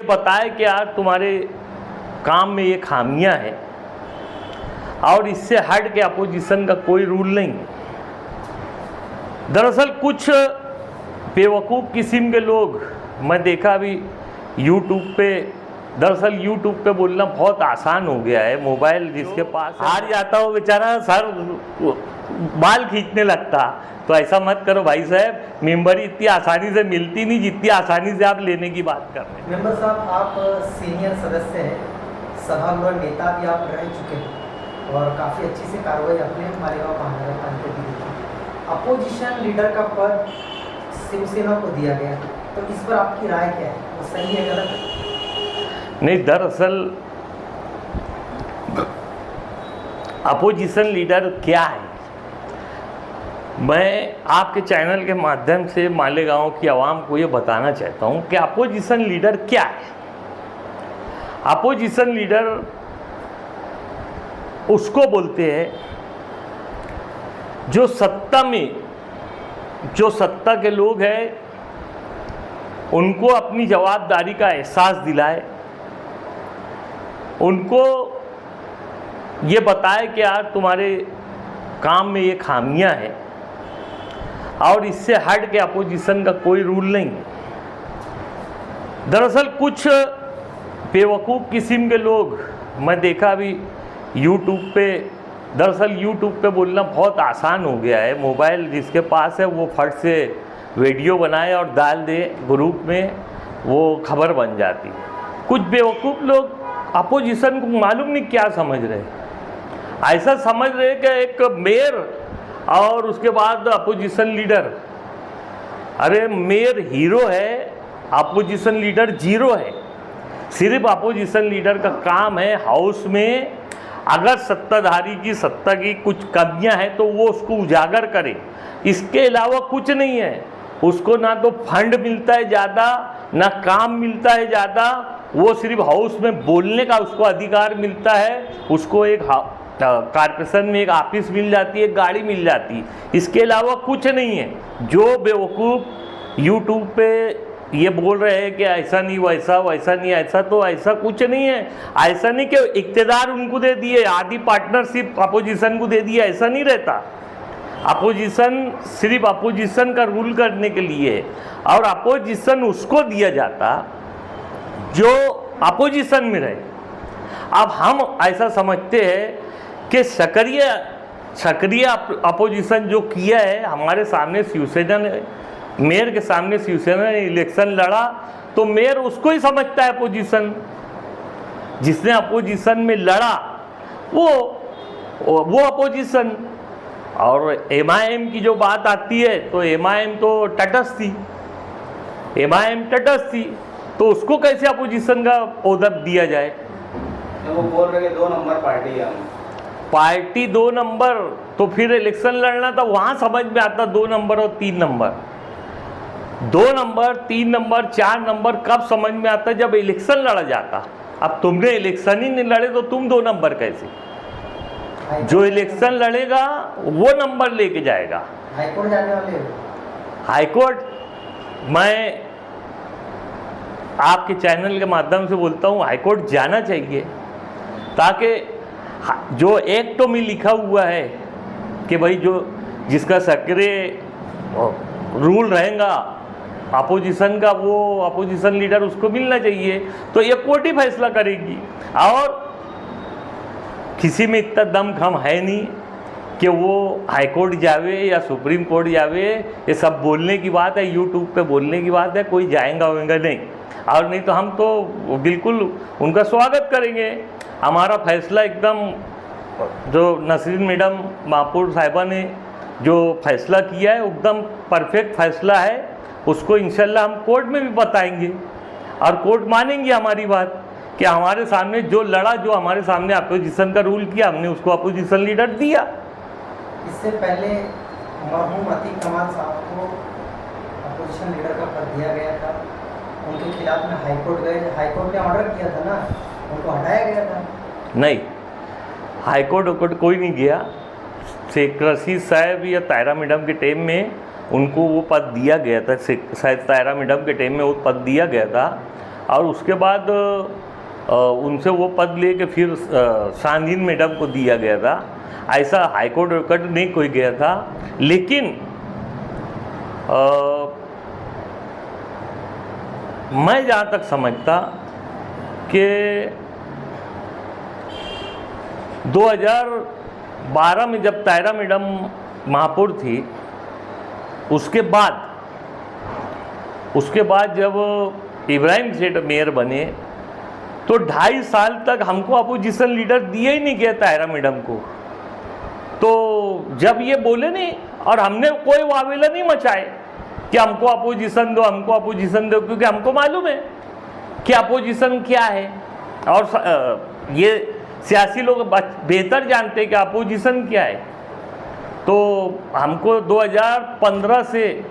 बताए कि यार तुम्हारे काम में ये खामियां हैं और इससे हट के अपोजिशन का कोई रूल नहीं है। दरअसल कुछ बेवकूफ़ किस्म के लोग मैं देखा अभी यूट्यूब पे, दरअसल यूट्यूब पे बोलना बहुत आसान हो गया है। मोबाइल जिसके पास हार जाता हो बेचारा सर बाल खींचने लगता। तो ऐसा मत करो भाई साहब, मेंबरी इतनी आसानी से मिलती नहीं जितनी आसानी से आप लेने की बात कर रहे हैं। मेंबर साहब, आप सीनियर सदस्य हैं, सभागृह नेता भी आप रह चुके हैं और काफ़ी अच्छी से कार्रवाई अपने मालेगांव महानगर की देखी। अपोजिशन लीडर का पद शिवसेना को दिया गया, तो इस पर आपकी राय क्या है, वो सही है गलत है? नहीं, दरअसल अपोजिशन लीडर क्या है, मैं आपके चैनल के माध्यम से मालेगांव की आवाम को ये बताना चाहता हूँ कि अपोजिशन लीडर क्या है। अपोजिशन लीडर उसको बोलते हैं जो सत्ता में, जो सत्ता के लोग हैं उनको अपनी जवाबदारी का एहसास दिलाए, उनको ये बताए कि यार तुम्हारे काम में ये खामियां हैं और इससे हट के अपोजिशन का कोई रूल नहीं है। दरअसल कुछ बेवकूफ़ किस्म के लोग मैं देखा अभी यूट्यूब पे, दरअसल यूट्यूब पे बोलना बहुत आसान हो गया है। मोबाइल जिसके पास है वो फट से वीडियो बनाए और डाल दे ग्रुप में, वो खबर बन जाती। कुछ बेवकूफ़ लोग अपोजिशन को मालूम नहीं क्या समझ रहे, ऐसा समझ रहे कि एक मेयर और उसके बाद अपोजिशन लीडर। अरे मेयर हीरो है, अपोजिशन लीडर जीरो है। सिर्फ अपोजिशन लीडर का काम है हाउस में अगर सत्ताधारी की सत्ता की कुछ कमियां हैं तो वो उसको उजागर करे, इसके अलावा कुछ नहीं है। उसको ना तो फंड मिलता है ज़्यादा, ना काम मिलता है ज़्यादा, वो सिर्फ हाउस में बोलने का उसको अधिकार मिलता है। उसको एक कॉर्पोरेशन में एक ऑफिस मिल जाती है, गाड़ी मिल जाती, इसके अलावा कुछ नहीं है। जो बेवकूफ़ यूट्यूब पे ये बोल रहे हैं कि ऐसा नहीं वैसा, वैसा नहीं ऐसा, तो ऐसा कुछ नहीं है। ऐसा नहीं कि इख्तियार उनको दे दिए, आधी पार्टनरशिप अपोजिशन को दे दिया, ऐसा नहीं रहता। अपोजिशन सिर्फ अपोजिशन का रूल करने के लिए, और अपोजिशन उसको दिया जाता जो अपोजिशन में रहे। अब हम ऐसा समझते हैं कि सक्रिय अपोजिशन जो किया है, हमारे सामने शिवसेना ने, मेयर के सामने शिवसेना ने इलेक्शन लड़ा, तो मेयर उसको ही समझता है अपोजिशन। जिसने अपोजिशन में लड़ा वो अपोजिशन। और एमआईएम की जो बात आती है तो एमआईएम तो तटस्थ थी, एमआईएम तटस्थ थी, तो उसको कैसे अपोजिशन का ओहदा दिया जाए? वो बोल रहे 2 नंबर पार्टी है, पार्टी 2 नंबर, तो फिर इलेक्शन लड़ना था, वहाँ समझ में आता 2 नंबर और 3 नंबर। 2 नंबर, 3 नंबर, 4 नंबर कब समझ में आता? जब इलेक्शन लड़ा जाता। अब तुमने इलेक्शन ही नहीं लड़े तो तुम 2 नंबर कैसे? जो इलेक्शन लड़ेगा वो नंबर लेके जाएगा। हाईकोर्ट जाने वाले? हाईकोर्ट मैं आपके चैनल के माध्यम से बोलता हूँ, हाईकोर्ट जाना चाहिए, ताकि जो एक्ट में लिखा हुआ है कि भाई जो जिसका सक्रिय रूल रहेगा अपोजिशन का, वो अपोजिशन लीडर उसको मिलना चाहिए। तो ये कोर्ट ही फैसला करेगी, और किसी में इतना दम खम है नहीं कि वो हाईकोर्ट जावे या सुप्रीम कोर्ट जावे। ये सब बोलने की बात है, यूट्यूब पे बोलने की बात है, कोई जाएगा होगा नहीं। और नहीं तो हम तो बिल्कुल उनका स्वागत करेंगे। हमारा फैसला एकदम, जो नसरीन मैडम मापुर साहिबा ने जो फैसला किया है एकदम परफेक्ट फैसला है। उसको इंशाल्लाह हम कोर्ट में भी बताएंगे और कोर्ट मानेंगे हमारी बात कि हमारे सामने जो लड़ा, जो हमारे सामने अपोजिशन का रूल किया, हमने उसको अपोजिशन लीडर दिया। इससे पहले मरहूम अतीक कमाल साहब को अपोजिशन लीडर का पद दिया गया था, उनके खिलाफ में हाईकोर्ट गए, हाईकोर्ट ने ऑर्डर किया था ना, उनको हटाया गया था? नहीं, हाईकोर्ट कोई नहीं गया। शेख रशीद साहब या तायरा मैडम के टाइम में उनको वो पद दिया गया था, शायद तायरा मैडम के टाइम में वो पद दिया गया था। और उसके बाद उनसे वो पद लेके फिर शालीन मैडम को दिया गया था। ऐसा हाईकोर्ट रिकॉर्ड नहीं कोई गया था। लेकिन मैं जहाँ तक समझता कि 2012 में जब तायरा मैडम महापौर थी, उसके बाद जब इब्राहिम सेठ मेयर बने तो 2.5 साल तक हमको अपोजिशन लीडर दिए ही नहीं गया तायरा मैडम को। तो जब ये बोले नहीं, और हमने कोई वावेला नहीं मचाए कि हमको अपोजिशन दो, हमको अपोजिशन दो, क्योंकि हमको मालूम है कि अपोजिशन क्या है। और ये सियासी लोग बेहतर जानते हैं कि अपोजिशन क्या है। तो हमको 2015 से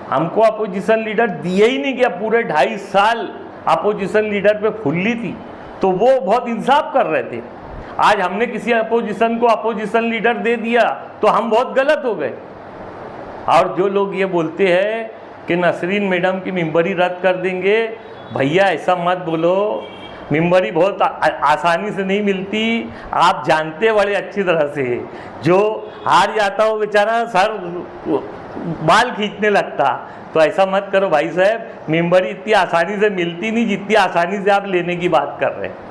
हमको अपोजिशन लीडर दिए ही नहीं गया। पूरे 2.5 साल अपोजिशन लीडर पे फुल्ली थी, तो वो बहुत इंसाफ कर रहे थे। आज हमने किसी अपोजिशन को अपोजिशन लीडर दे दिया तो हम बहुत गलत हो गए। और जो लोग ये बोलते हैं कि नसरीन मैडम की मेंबरी रद्द कर देंगे, भैया ऐसा मत बोलो। मेंबरी बहुत आसानी से नहीं मिलती, आप जानते बड़े अच्छी तरह से। जो हार जाता हो बेचारा सर बाल खींचने लगता। तो ऐसा मत करो भाई साहब, मेंबरी इतनी आसानी से मिलती नहीं जितनी आसानी से आप लेने की बात कर रहे हैं।